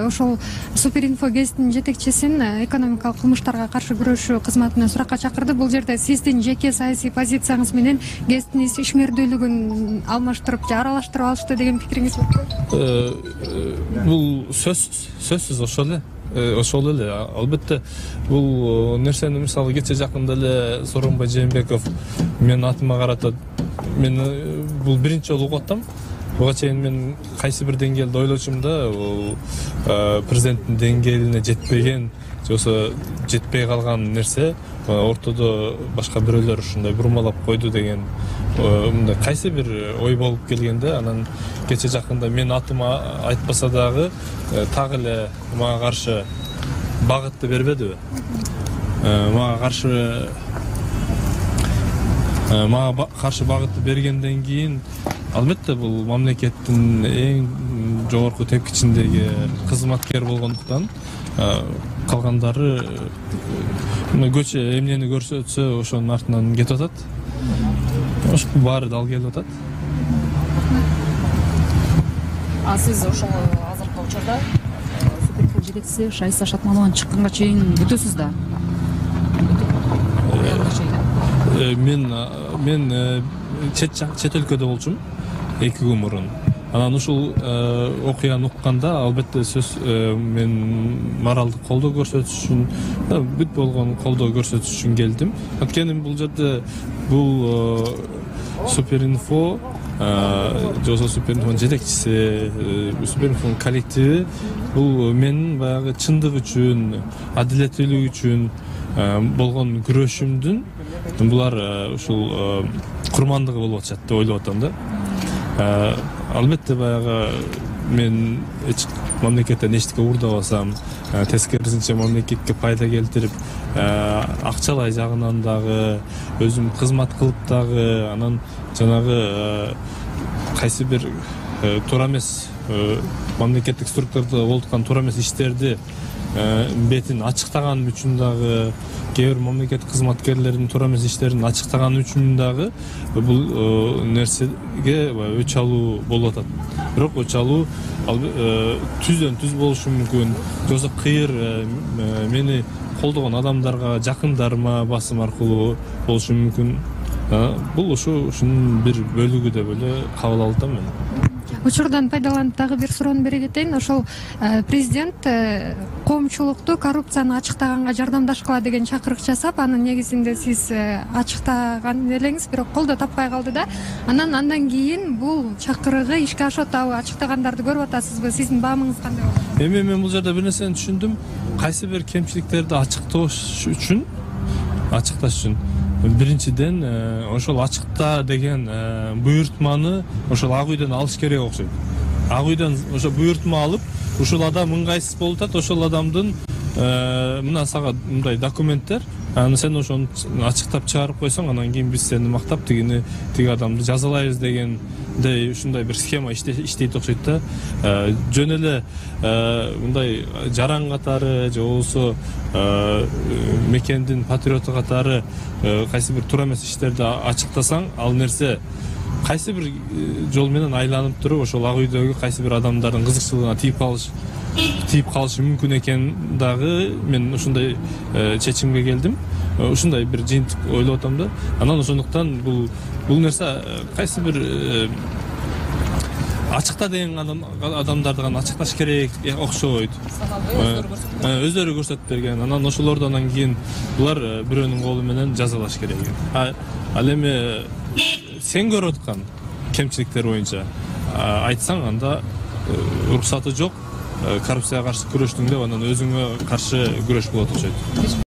ошол Суперинфо гезитинин жетекчисин экономикалык кылмыштарга каршы күрөшүү кызматына суракка чакырды. Бул жерде сиздин жеке саясий позицияңыз менен гезиттин ишмердүүлүгүн алмаштырып же аралаштырып алышты деген пикириңиз барбы? Бул сөзсүз ошол эле. Албетте бул нерсени мисалы кече жакында эле Сооронбай Жээнбеков менин атыма карата мен бул биринчи жолу угуп атам. Буга чейин мен кайсы бир деңгээлде ойлочумда бул президенттин деңгээлине жетпеген же болбосо жетпей калган нерсе ортодо башка бирөөлөр ушундай бурмалап койду деген мындай кайсы бир ой болуп келгенде, анан кече жакында мен атыма айтпаса дагы так эле мага каршы багытты бербедиби? Мага каршы багытты бергенден кийин албетте бул мамлекеттин эң жогорку тепкичиндеги кызматкер болгондуктан калгандары көчө эмнени көрсөтсө ошонун артынан кетип атат. Ошол баары дал келип атат. Сиз ошол азыркы учурда Суперинфо жетекчиси Шайса Шатмановдон чыкканга чейин күтөсүз да? Мен чет өлкөдө болчумун 2 күн мурун. Анан ушул окуяны укканда албетте сөз мен моралдык колдоо көрсөтүш үчүн, бүт болгон колдоо көрсөтүш үчүн келдим. Анткени бул жерде бул Суперинфо жосо Суперинфонун жетекчиси, Суперинфонун коллективи бул менин баягы чындык үчүн, адилеттүүлүк үчүн болгон күрөшүмдүн булар ушул курмандыгы болуп атышат деп ойлоп атам да. Албетте баягы мен мамлекеттен эчтеке уурдабасам, тескерисинче мамлекетке пайда келтирип, акчалай жагынан дагы, өзүм кызмат кылып дагы, анан жанагы кайсы бир туура эмес мамлекеттик структурада болуп аткан туура эмес иштерди бетин ачыктаган үчүн дагы, кээ бир мамлекеттик кызматкерлердин туура эмес иштерин ачыктаган үчүн дагы бул нерсеге өч алуу болуп атат. Бирок өч алуу түздөн түз болушу мүмкүн. Жосо кыйыр мени колдогон адамдарга, жакындарыма басым аркылуу болушу мүмкүн. Бул ушунун бир бөлүгү деп эле кабыл алып атам мен. Учурдан пайдаланып дагы бир суроону бере кетейин. Ошол президент коомчулукту коррупцияны ачыктаганга жардамдашкыла деген чакырык жасап, анын негизинде сиз ачыктаган элеңиз, бирок колдоо таппай калды да. Андан кийин бул чакырыгы ишке ашып атабы, ачыктагандарды көрүп атасызбы? Сиздин баамыңыз кандай болот? Мен бул жерде бир нерсени түшүндүм. Кайсы бир кемчиликтерди ачыкташ үчүн биринчиден ошол ачыкта деген буйртманы ошол Ак үйдөн алыш керек окшойт. Ак үйдөн ошо буйртма алып, ушул адам ыңгайсыз болуп атат, ошол адамдын мына сага мындай документтер, аны сен ошону ачыктап чыгарып койсоң, анан кийин биз сени мактап тиги адамды жазалайбыз дегендей ушундай бир схема иштейт окшойт да. Жөн эле мындай жаран катары же болбосо мекендин патриоту катары кайсы бир туура эмес иштерди ачыктасаң, ал нерсе кайсы бир жол менен айланып туруп ошол Ак үйдөгү кайсы бир адамдардын кызыкчылыгына тийип калышы мүмкүн экен дагы. Мен ушундай чечимге келдим. Ушундай бир жыйынтык ойлоп атам да. Анан ошондуктан бул нерсе кайсы бир ачыкта деген адамдарды гана ачыкташ керек окшойт. Өздөрү көрсөтүп берген. Анан ошолордон кийин булар бирөөнүн колу менен жазалаш керек. Ал эми сен көрүп аткан кемчиликтер боюнча айтсаң, анда уруксаты жок, коррупцияга каршы күрөштүң деп анан өзүңө каршы күрөш болот окшойт.